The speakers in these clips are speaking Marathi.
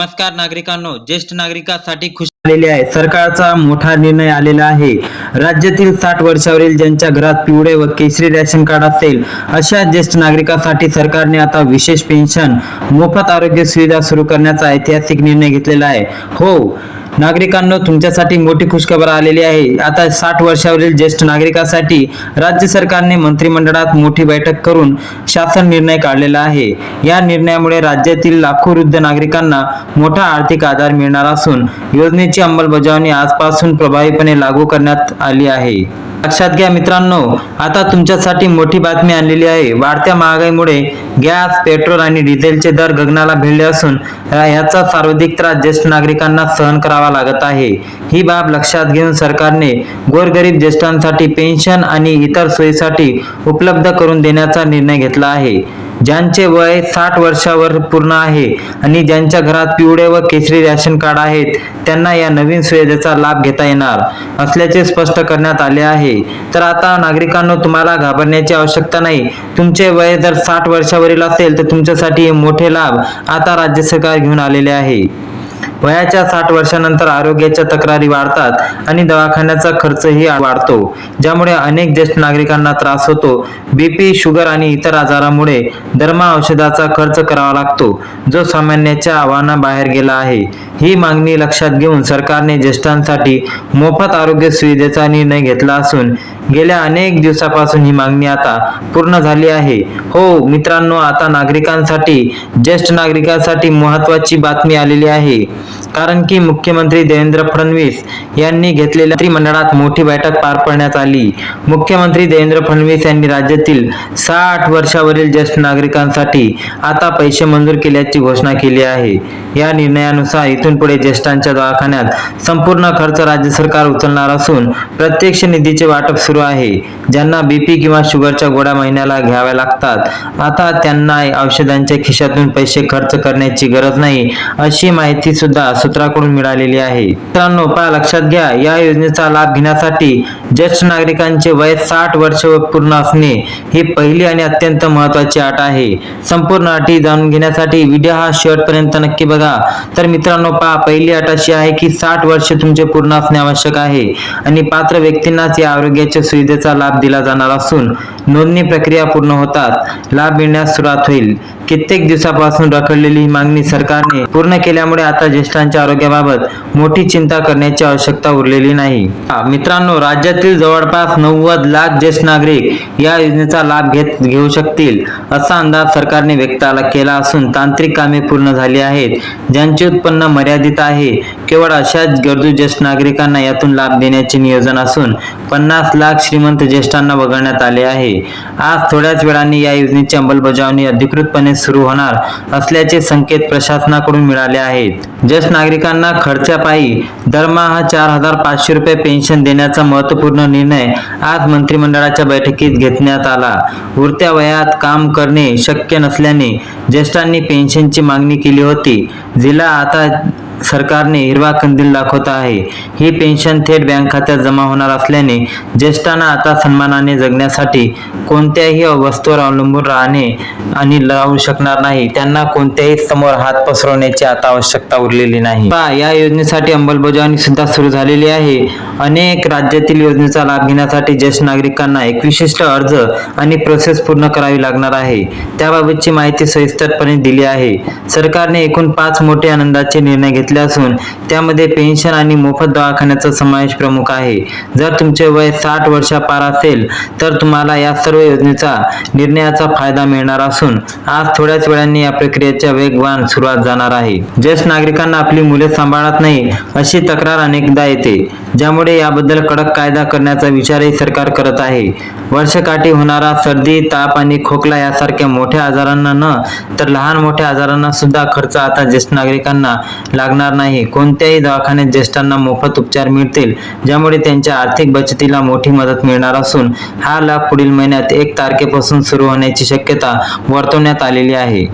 नमस्कार नागरिकांनो, ज्येष्ठ नागरिकांसाठी खुश आलेली आहे. सरकारचा मोठा निर्णय आलेला आहे. राज्यातील 60 वर्षावरील ज्यांच्या घरात पिवळे व केशरी रेशन कार्ड असेल अशा ज्येष्ठ नागरिकांसाठी सरकारने आता विशेष पेन्शन, मोफत आरोग्य सुविधा सुरू करण्याचा ऐतिहासिक निर्णय घेतलेला आहे. हो नागरिकांनो, तुमच्यासाठी मोठी खुशखबर आलेली आहे. आता 60 वर्षावरील ज्येष्ठ नागरिकांसाठी राज्य सरकारने मंत्रिमंडळात मोठी बैठक करून शासन निर्णय काढलेला आहे. या निर्णयामुळे राज्यातील लाखो वृद्ध नागरिकांना मोठा आर्थिक आधार मिळणार असून योजनेची अंमलबजावणी आजपासून प्रभावीपणे लागू करण्यात आली आहे. लक्षात घ्या मित्रांनो, आता तुमच्यासाठी मोठी बातमी आणलेली आहे. वाढत्या महागाईमुळे गॅस, पेट्रोल आणि डिझेलचे दर गगनाला भिडले असून याचा सर्वाधिक त्रास ज्येष्ठ नागरिकांना सहन करावा लागत आहे. ही बाब लक्षात घेऊन सरकारने गोरगरीब ज्येष्ठांसाठी पेन्शन आणि इतर सोयीसाठी उपलब्ध करून देण्याचा निर्णय घेतला आहे. ज्यांचे वय 60 वर्षावर पूर्ण आहे आणि ज्यांच्या घरात पिवळे व केशरी रेशन कार्ड आहेत त्यांना या नवीन सुविधेचा लाभ घेता येणार असल्याचे स्पष्ट करण्यात आले आहे. तर आता नागरिकांनो, तुम्हाला घाबरण्याची आवश्यकता नाही. तुमचे वय जर 60 वर्षावरील असेल तर तुमच्यासाठी हे मोठे लाभ आता राज्य सरकार घेऊन आलेले आहे. वयाच्या 60 वर्षानंतर आरोग्याच्या तक्रारी वाढतात आणि दवाखान्याचा खर्चही वाढतो, ज्यामुळे अनेक ज्येष्ठ नागरिकांना त्रास होतो. बीपी, शुगर आणि इतर आजारामुळे दरमहा औषधाचा खर्च करावा लागतो, जो सामान्याच्या आव्हानाबाहेर गेला आहे. ही मागणी लक्षात घेऊन सरकारने ज्येष्ठांसाठी मोफत आरोग्य सुविधेचा निर्णय घेतला असून गेल्या अनेक दिवसापासून ही मागणी आता पूर्ण झाली आहे. हो मित्रांनो, आता नागरिकांसाठी, ज्येष्ठ नागरिकांसाठी महत्त्वाची बातमी आलेली आहे. कारण की मुख्यमंत्री देवेंद्र फडणवीस यांनी घेतलेल्या मंत्रिमंडळात मोठी बैठक पार पाडण्यात आली. मुख्यमंत्री देवेंद्र फडणवीस यांनी राज्यातील 60 वर्षावरील ज्येष्ठ नागरिकांसाठी आता पैसे मंजूर केल्याची घोषणा केली आहे. या निर्णयानुसार इथून पुढे ज्येष्ठांच्या दवाखान्यात संपूर्ण खर्च राज्य सरकार उचलणार असून प्रत्यक्ष निधीचे वाटप सुरू आहे. ज्यांना बीपी किंवा शुगरच्या गोळ्या महिन्याला घ्याव्या लागतात, आता त्यांना औषधांच्या खिशातून पैसे खर्च करण्याची गरज नाही, अशी माहिती सुद्धा सूत्राकडून मिळालेली आहे. मित्रांनो, लक्षात घ्या, या योजनेचा लाभ घेण्यासाठी ज्येष्ठ नागरिकांचे वय 60 वर्ष पूर्ण असणे ही पहिली आणि अत्यंत महत्त्वाची अट आहे. संपूर्ण अटी जाणून घेण्यासाठी व्हिडिओ हा शेवटपर्यंत नक्की बघा. तर मित्रांनो, पहिली अट अशी आहे की 60 वर्ष तुमचे पूर्ण असणे आवश्यक आहे आणि पात्र व्यक्तींनाच या आरोग्याच्या सुविधेचा लाभ दिला जाणार असून नोंदणी प्रक्रिया पूर्ण होतात लाभ मिळण्यास सुरुवात होईल. कित्येक दिवसापासून रखडलेली ही मागणी सरकारने पूर्ण केल्यामुळे आता ज्येष्ठांच्या आरोग्याबाबत मोठी चिंता करण्याची आवश्यकता उरलेली नाही. मित्रांनो, राज्यातील जवळपास 90 लाख ज्येष्ठ नागरिक या योजनेचा लाभ घेऊ शकतील असा अंदाज सरकारने व्यक्त केला असून तांत्रिक कामे पूर्ण झाली आहेत. ज्यांचे उत्पन्न मर्यादित आहे, केवळ अशाच गरजू ज्येष्ठ नागरिकांना यातून लाभ देण्याचे नियोजन असून 50 लाख श्रीमंत ज्येष्ठांना वगळण्यात आले आहे. आज थोड्याच वेळाने या योजनेची अंमलबजावणी अधिकृतपणे सुरू होणार असल्याचे संकेत प्रशासनाकडून मिळाले आहेत. ज्येष्ठ नागरिकांना खर्चापायी दरमहा 4,500 रुपये पेन्शन देण्याचा महत्त्वपूर्ण निर्णय आज मंत्रिमंडळाच्या बैठकीत घेण्यात आला. उरत्या वयात काम करणे शक्य नसल्याने ज्येष्ठांनी पेन्शनची मागणी केली होती, जिला आता सरकारने हिरवा कंदील दाखवत आहे. ही पेन्शन थेट बँक खात्यात जमा होणार असल्याने ज्येष्ठांना आता सन्मानाने जगण्यासाठी कोणत्याही वस्तूवर अवलंबून राहणे आणि राहू शकणार नाही. त्यांना कोणत्याही समोर हात पसरवण्याची आता आवश्यकता उरलेली नाही. या योजनेसाठी अंमलबजावणी सुद्धा सुरू झालेली आहे. अनेक राज्यातील योजनेचा लाभ घेण्यासाठी ज्येष्ठ नागरिकांना एक विशिष्ट अर्ज आणि प्रोसेस पूर्ण करावी लागणार आहे. त्याबाबतची माहिती सविस्तरपणे दिली आहे. सरकारने एकूण 5 मोठे आनंदाचे निर्णय घेतले असून त्यामध्ये पेन्शन आणि मोफत दवाखान्याचा समावेश प्रमुख आहे. जर तुमचे वय 60 वर्षापार असेल तर तुम्हाला या सर्व योजनेचा निर्णयाचा फायदा मिळणार असून आज थोड्याच वेळाने या प्रक्रियेच्या वेगवान सुरुवात जाणार आहे. ज्येष्ठ नागरिकांना आपली मुले सांभाळत नाही अशी तक्रार अनेकदा येते, ज्यामुळे याबद्दल कडक कायदा करण्याचा विचारही सरकार करत आहे. वर्षकाठी होणारा सर्दी, ताप आणि खोकला यासारख्या मोठ्या आजारांना न तर लहान मोठ्या आजारांना सुद्धा खर्च आता ज्येष्ठ नागरिकांना लागणार नाही. कोणत्याही दवाखान्यात ज्येष्ठांना मोफत उपचार मिळतील, ज्यामुळे त्यांच्या आर्थिक बचतीला मोठी मदत मिळणार असून हा लाभ पुढील महिन्यात 1 तारखेपासून सुरू होण्याची शक्यता वर्तवण्यात आलेली आहे.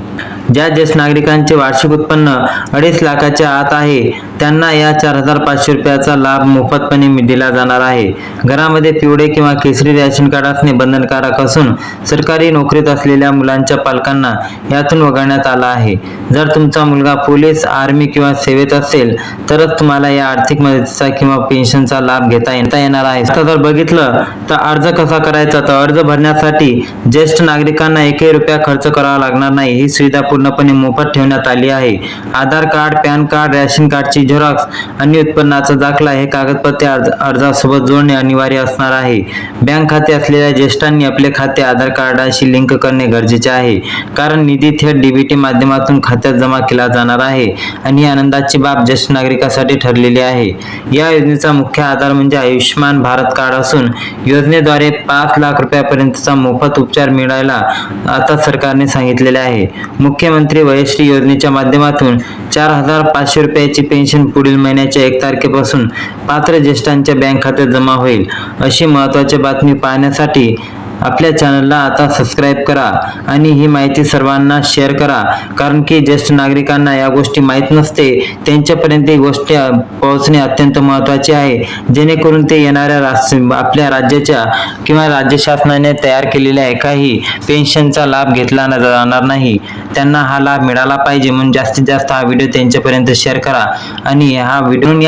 ज्या ज्येष्ठ नागरिकांचे वार्षिक उत्पन्न 2.5 लाखाच्या आत आहे त्यांना या 4,500 रुपयाचा लाभ मोफतपणे दिला जाणार आहे. घरामध्ये पिवळे किंवा केसरी रेशन कार्ड असणे बंधनकारक असून सरकारी नोकरीत असलेल्या मुलांच्या पालकांना यातून वगळण्यात आला आहे. जर तुमचा मुलगा पोलीस, आर्मी किंवा सेवेत असेल तरच तुम्हाला या आर्थिक मदतीचा किंवा पेन्शनचा लाभ घेता येणार आहे. आता जर बघितलं तर अर्ज कसा करायचा, तर अर्ज भरण्यासाठी ज्येष्ठ नागरिकांना 1 रुपया खर्च करावा लागणार नाही. ही सुविधा पूर्णपणे मोफत ठेवण्यात आली आहे. आधार कार्ड, पॅन कार्ड, रेशन कार्डची झेरॉक्स आणि उत्पन्नाचा दाखला हे कागदपत्रे अर्जासोबत जोडणे अनिवार्य असणार आहे. बँक खाते असलेल्या ज्येष्ठांनी आपले खाते आधार कार्डाशी लिंक करणे गरजेचे आहे, कारण निधी थेट डीबीटी माध्यमातून खात्यात जमा केला जाणार आहे आणि ही आनंदाची बाब ज्येष्ठ नागरिकांसाठी ठरलेली आहे. या योजनेचा मुख्य आधार म्हणजे आयुष्यमान भारत कार्ड असून योजनेद्वारे 5 लाख रुपयापर्यंतचा मोफत उपचार मिळायला आता सरकारने सांगितलेले आहे. मुख्यमंत्री वयश्री योजनेच्या माध्यमातून 4,500 रुपयाची पेन्शन पुढील महिन्याच्या 1 तारखेपासून पात्र ज्येष्ठांच्या बँक खात्यात जमा होईल. अशी महत्त्वाची बातमी पाहण्यासाठी आपल्या चॅनलला आता सबस्क्राईब करा आणि ही माहिती सर्वांना शेअर करा, कारण की ज्येष्ठ नागरिकांना या गोष्टी माहीत नसते. त्यांच्यापर्यंत ही गोष्ट पोहोचणे अत्यंत महत्त्वाचे आहे, जेणेकरून ते येणाऱ्या आपल्या राज्याच्या किंवा राज्य शासनाने तयार केलेल्या एकाही पेन्शनचा लाभ घेतला जाणार नाही. त्यांना हा लाभ मिळाला पाहिजे म्हणून जास्तीत जास्त हा व्हिडिओ त्यांच्यापर्यंत शेअर करा आणि या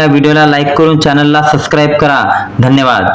व्हिडिओला लाईक करून चॅनलला सबस्क्राईब करा. धन्यवाद.